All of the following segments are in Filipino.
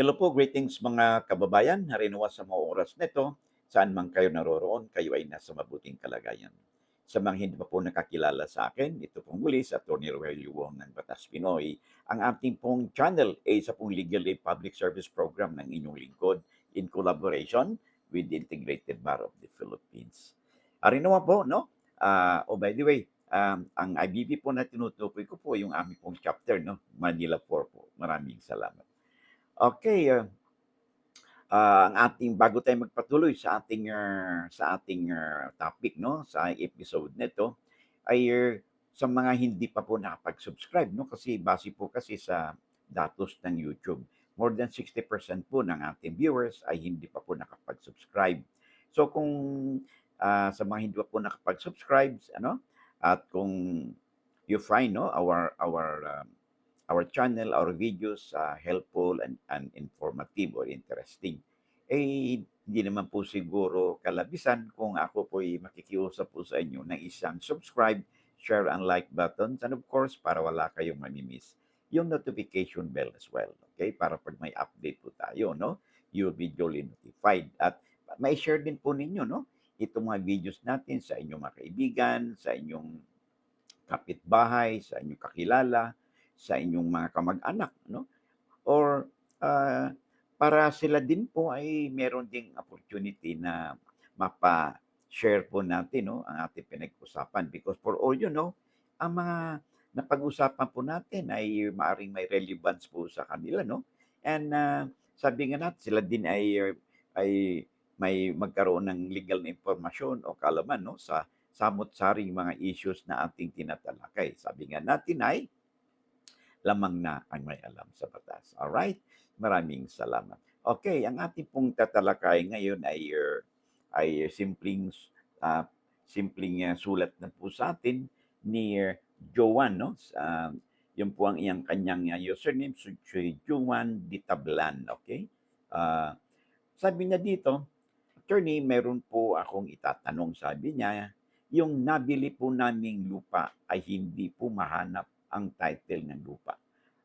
Hello po, greetings mga kababayan. Harinawa sa mga oras nito, saan man kayo naroroon, kayo ay nasa mabuting kalagayan. Sa mga hindi pa po nakakilala sa akin, ito pong muli sa Atty. Rogelio Wong ng Batas Pinoy. Ang ating pong channel ay isa pong legal aid public service program ng inyong lingkod in collaboration with the Integrated Bar of the Philippines. Harinawa po, no? By the way, ang IBP po na tinutukoy ko po yung aming pong chapter, no? Manila 4 po. Maraming salamat. Okay, ang ating bago tayo magpatuloy sa ating topic 'no, sa episode nito ay sa mga hindi pa po nakapag-subscribe 'no, kasi base po kasi sa datos ng YouTube, more than 60% po ng ating viewers ay hindi pa po nakapag-subscribe. So kung, sa mga hindi pa po nakapag-subscribe ano, at kung you find 'no, our channel, our videos helpful and informative or interesting. Hindi naman po siguro kalabisan kung ako po'y makikiusap po sa inyo ng isang subscribe, share, and like buttons. And of course, para wala kayong mamimiss, yung notification bell as well. Okay? Para pag may update po tayo, no? You'll be duly notified. At may share din po ninyo, no? Itong mga videos natin sa inyong mga kaibigan, sa inyong kapitbahay, sa inyong kakilala, sa inyong mga kamag-anak, no? Or para sila din po ay meron ding opportunity na mapa-share po natin, no, ang ating pinag-usapan because for all you know, ang mga napag-usapan po natin ay maaring may relevance po sa kanila, no? And sabi nga natin sila din ay may magkaroon ng legal na impormasyon o kaalaman, no, sa samot-saring mga issues na ating tinatalakay. Sabi nga natin ay lamang na ang may alam sa batas. Alright? Maraming salamat. Okay, ang ating pong tatalakay ngayon ay ah, sulat na po sa atin ni Joan, no? Yun po ang iyang kanyang username, si Joan Ditablan, okay? Ah, sabi niya dito, Attorney, meron po akong itatanong, sabi niya, yung nabili po naming lupa ay hindi po mahanap ang title ng lupa.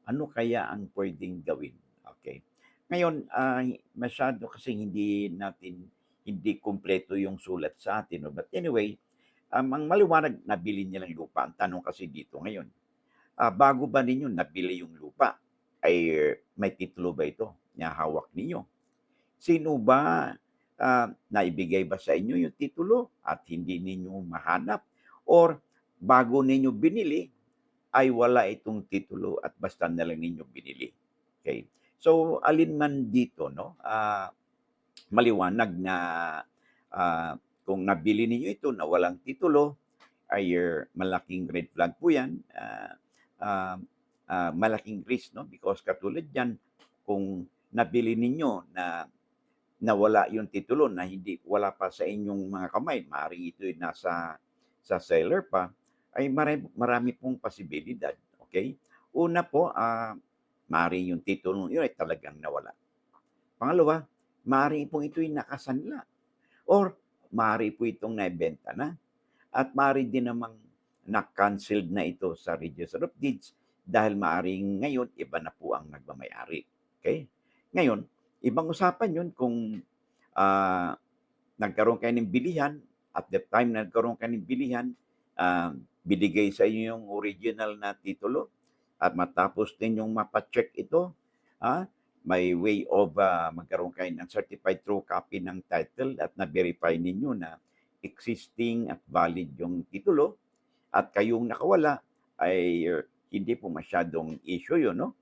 Ano kaya ang puwedeng gawin? Okay. Ngayon, masyado kasi hindi kumpleto yung sulat sa atin 'no, but anyway, ang maliwanag nabili niya lang lupa. Ang tanong kasi dito ngayon, bago ba ninyo nabili yung lupa ay may titulo ba ito na hawak ninyo? Sino ba, naibigay ba sa inyo yung titulo at hindi ninyo mahanap or bago ninyo binili ay wala itong titulo at basta na lang ninyo binili, okay. So, alin man dito 'no, maliwanag na, kung nabili ninyo ito na walang titulo ay malaking red flag po 'yan, ah, malaking risk 'no, because katulad niyan kung nabili ninyo na nawala yung titulo na hindi wala pa sa inyong mga kamay, maaaring ito'y sa seller pa, ay marami pong posibilidad, okay. Una po, maaaring yung titulo yun ay talagang nawala. Pangalawa, maaari pong ito'y nakasanla or maaari po itong naibenta na at maaari din namang na-canceled na ito sa Register of Deeds dahil maaaring ngayon iba na po ang nagmamay-ari, okay. Ngayon, ibang usapan yun kung, ah, nagkaroon kayo ng bilihan, at the time na nagkaroon kayo ng bilihan, binigay sa inyo yung original na titulo at matapos ninyong mapa-check ito, by way of, magkaroon kayo ng certified true copy ng title at na-verify ninyo na existing at valid yung titulo at kayong nakawala ay hindi po masyadong issue yun, no?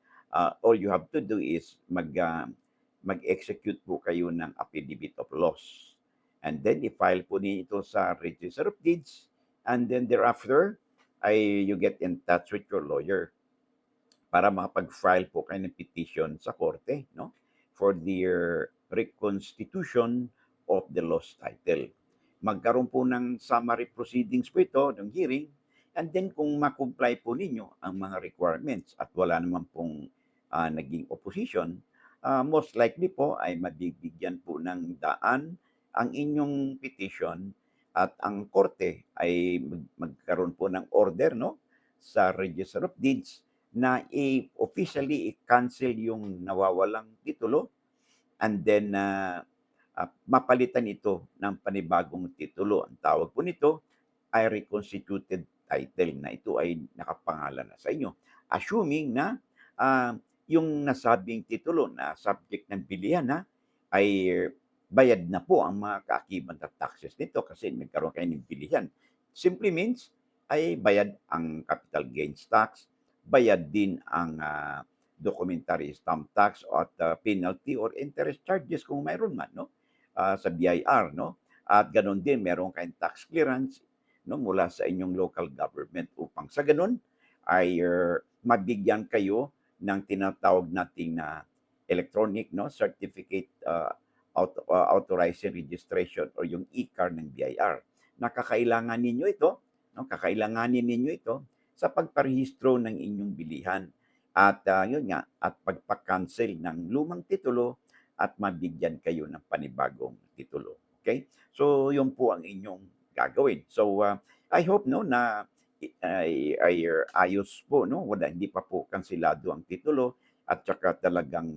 All you have to do is mag-execute po kayo ng affidavit of loss. And then, i-file po ninyo ito sa Register of Deeds. And then thereafter, you get in touch with your lawyer para makapag-file po kayo ng petition sa korte, no? For the reconstitution of the lost title. Magkaroon po ng summary proceedings po ito, ng hearing, and then kung ma-comply po ninyo ang mga requirements at wala naman pong naging opposition, most likely po ay mabibigyan po ng daan ang inyong petition at ang korte ay magkaroon po ng order, no, sa Register of Deeds na officially i-cancel yung nawawalang titulo and then mapalitan ito ng panibagong titulo. Ang tawag po nito ay reconstituted title na ito ay nakapangalan na sa inyo. Assuming na ah, yung nasabing titulo na subject ng bilihan ay bayad na po ang mga kaakibat na taxes nito kasi nagkaroon kayo ng bilihan. Simply means ay bayad ang capital gains tax, bayad din ang documentary stamp tax at penalty or interest charges kung mayroon man sa BIR at ganoon din meron kayong tax clearance mula sa inyong local government upang sa ganun ay mabigyan kayo ng tinatawag nating na electronic certificate authorizing registration or yung e-card ng BIR. Nakakailangan ninyo ito, kakailanganin ninyo ito sa pagparehistro ng inyong bilihan at yun nga at pagpa-cancel ng lumang titulo at mabigyan kayo ng panibagong titulo. Okay? So yun po ang inyong gagawin. So I hope na ay ayos po hindi pa po kanselado ang titulo at saka talagang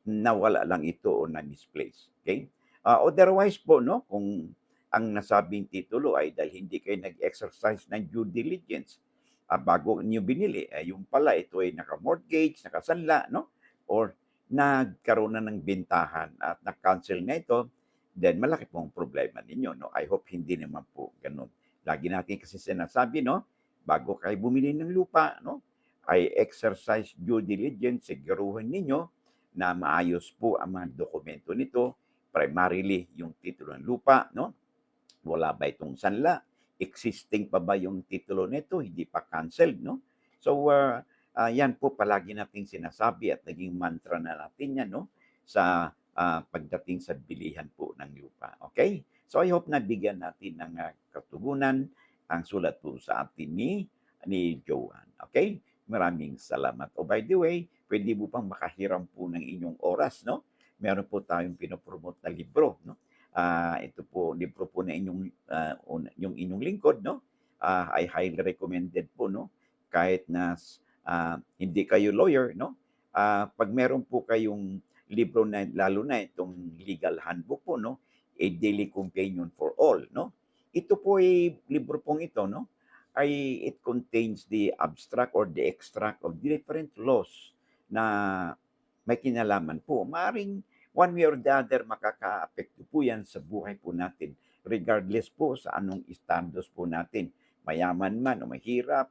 nawala lang ito o na-misplace. Okay? Otherwise po kung ang nasabing titulo ay dahil hindi kayo nag-exercise ng due diligence bago niyo binili, yung pala ito ay naka-mortgage, nakasanla, or nagkaroon na ng bintahan at na-cancel na ito, then malaki pong problema ninyo. I hope hindi naman po ganun. Lagi natin kasi sinasabi, bago kayo bumili ng lupa, ay exercise due diligence, siguruhin ninyo na maayos po ang mga dokumento nito, primarily yung titulo ng lupa, wala ba itong sanla, existing pa ba yung titulo nito, hindi pa canceled, So, yan po palagi nating sinasabi at naging mantra na natin yan, sa pagdating sa bilihan po ng lupa. Okay? So, I hope na bigyan natin ng katugunan ang sulat po sa atin ni Joanne. Okay? Maraming salamat. Oh, by the way, pwede mo pang makahiram po ng inyong oras, Meron po tayong pinopromote na libro, ito po, libro po na yung inyong lingkod, I highly recommended po, kahit na hindi kayo lawyer, pag meron po kayong libro na, lalo na itong legal handbook po, A Daily Companion for All, Ito po ay, libro pong ito, ay it contains the abstract or the extract of different laws na may kinalaman po. Maaring one way or the other, makaka-apekto po yan sa buhay po natin. Regardless po sa anong standards po natin. Mayaman man o mahirap,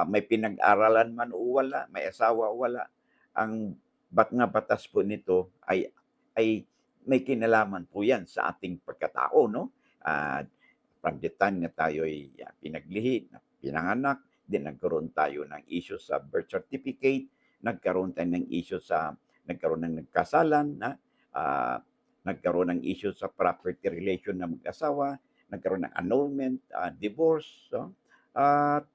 may pinag-aralan man o wala, may asawa o wala. Ang batas po nito ay may kinalaman po yan sa ating pagkatao, from the time na tayo ay pinaglihi, pinanganak, din nagkaroon tayo ng issue sa birth certificate, nagkaroon tayo ng issue sa nagkaroon ng nagkasalan, nagkaroon ng issue sa property relation ng mag-asawa, nagkaroon ng annulment, divorce, at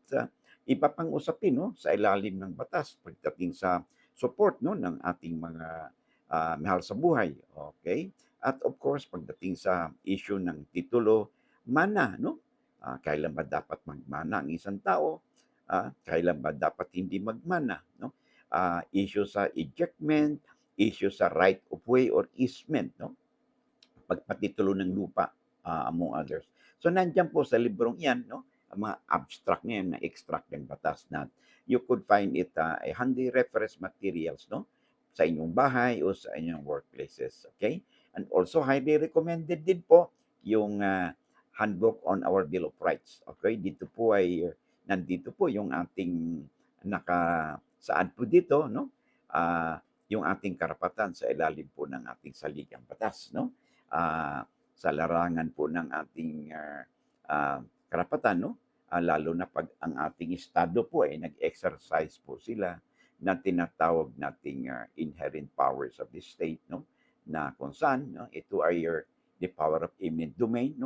iba pang usapin sa ilalim ng batas pagdating sa support ng ating mga mahal sa buhay. Okay? At of course, pagdating sa issue ng titulo, mana, kailan ba dapat magmana ang isang tao? Kailan ba dapat hindi magmana? Issue sa ejectment, issue sa right of way or easement, pagpatitulo ng lupa, among others. So nandiyan po sa librong yan, ang mga abstract niya na extract ng batas na you could find it a handy reference materials, sa inyong bahay o sa inyong workplaces. Okay? And also highly recommended din po yung handbook on our Bill of Rights. Okay? Dito po ay nandito po yung ating saad po dito, yung ating karapatan sa ilalim po ng ating saligang batas, sa larangan po ng ating karapatan, lalo na pag ang ating estado po ay nag-exercise po sila na tinatawag nating inherent powers of the state, na kung saan ito ay the power of eminent domain,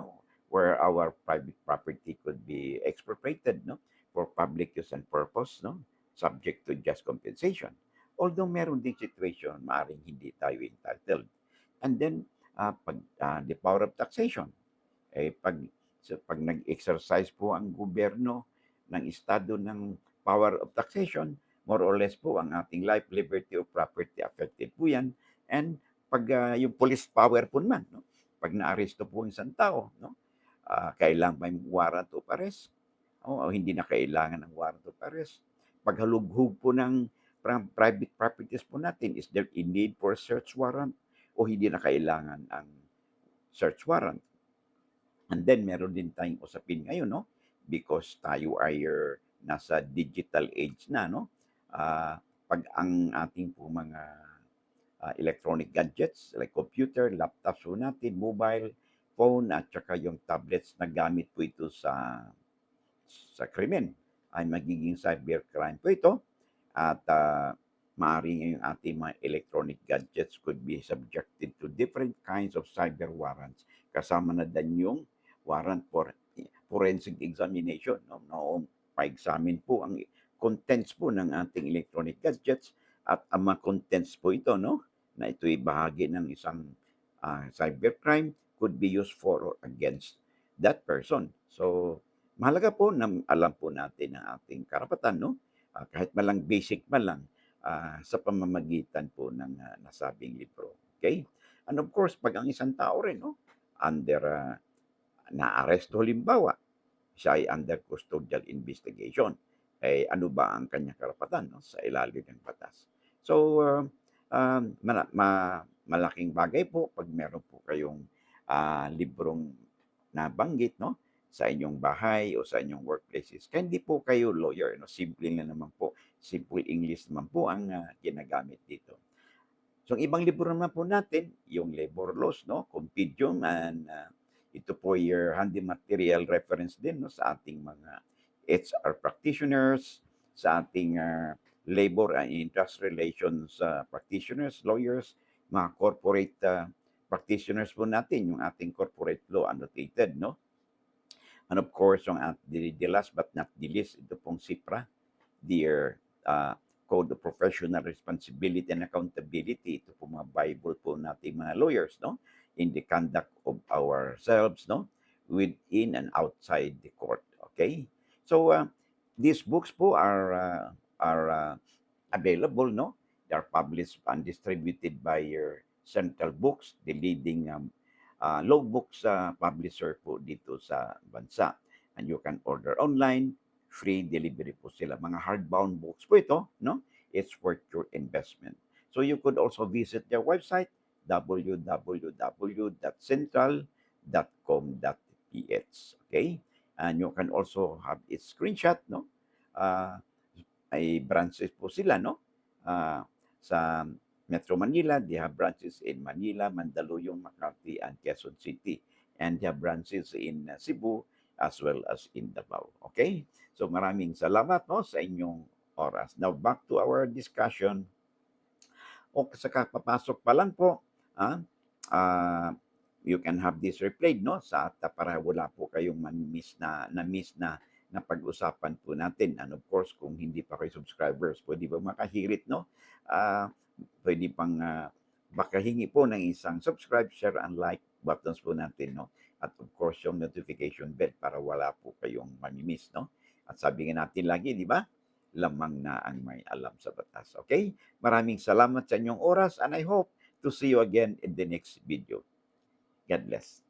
where our private property could be expropriated, for public use and purpose, subject to just compensation. Although meron ding situation, maaaring hindi tayo entitled. And then, the power of taxation. Pag nag-exercise po ang gobyerno ng estado ng power of taxation, more or less po ang ating life, liberty, or property affected po yan. And pag yung police power po naman, no? Pag naaresto po ang isang tao, no? Kailangan may warrant of arrest o hindi na kailangan ng warrant of arrest. Paghalughog po ng private properties po natin, is there a need for search warrant o hindi na kailangan ang search warrant? And then meron din tayong usapin ngayon, no? Because tayo ay nasa digital age na, no? Pag ang ating po mga electronic gadgets like computer, laptops po natin, mobile phone at saka yung tablets na gamit po ito sa krimen ay magiging cybercrime po ito at maaaring yung ating mga electronic gadgets could be subjected to different kinds of cyber warrants kasama na din yung warrant for forensic examination, no? Noong pa-examine po ang contents po ng ating electronic gadgets at ang mga contents po ito, no, na ito'y bahagi ng isang cybercrime could be used for or against that person. So, mahalaga po na alam po natin ang ating karapatan, no? Kahit malang basic man lang sa pamamagitan po ng nasabing libro. Okay? And of course, pag ang isang tao rin, no, under naaresto halimbawa, siya ay under custodial investigation. Eh, ano ba ang kanyang karapatan, no, sa ilalim ng batas? So, malaking bagay po pag meron po kayong librong nabanggit, no, sa inyong bahay o sa inyong workplaces. Kaya hindi po kayo lawyer, no? Simple na naman po, simple English naman po ang ginagamit dito. So, ang ibang libro naman po natin, yung labor laws, no, compendium, and ito po your handy material reference din, no, sa ating mga HR practitioners, sa ating labor and industrial relations practitioners, lawyers, mga corporate practitioners po natin, yung ating corporate law annotated, no? And of course, yung the last but not the least, ito pong CIPRA, their Code of Professional Responsibility and Accountability. Ito po mga Bible po natin mga lawyers, no? In the conduct of ourselves, no? Within and outside the court, okay? So, these books po are available, no? They are published and distributed by your Central Books, the leading law books publisher po dito sa bansa. And you can order online, free delivery po sila. Mga hardbound books po ito, no? It's worth your investment. So you could also visit their website, www.central.com.ph. Okay? And you can also have its screenshot, no? Ay branches po sila, no? Sa Metro Manila, they have branches in Manila, Mandaluyong, Makati, and Quezon City. And they have branches in Cebu as well as in Davao. Okay? So maraming salamat, no, sa inyong oras. Now back to our discussion. O sa kapapasok pa lang po, you can have this replayed, no, sa para wala po kayong miss na pag-usapan po natin. And of course, kung hindi pa kayo subscribers, pwede ba makahirit, no? Pwede pang makahingi po ng isang subscribe, share, and like buttons po natin, no? At of course, yung notification bell para wala po kayong mamimiss, no? At sabi nga natin lagi, di ba? Lamang na ang may alam sa batas. Okay? Maraming salamat sa inyong oras and I hope to see you again in the next video. God bless.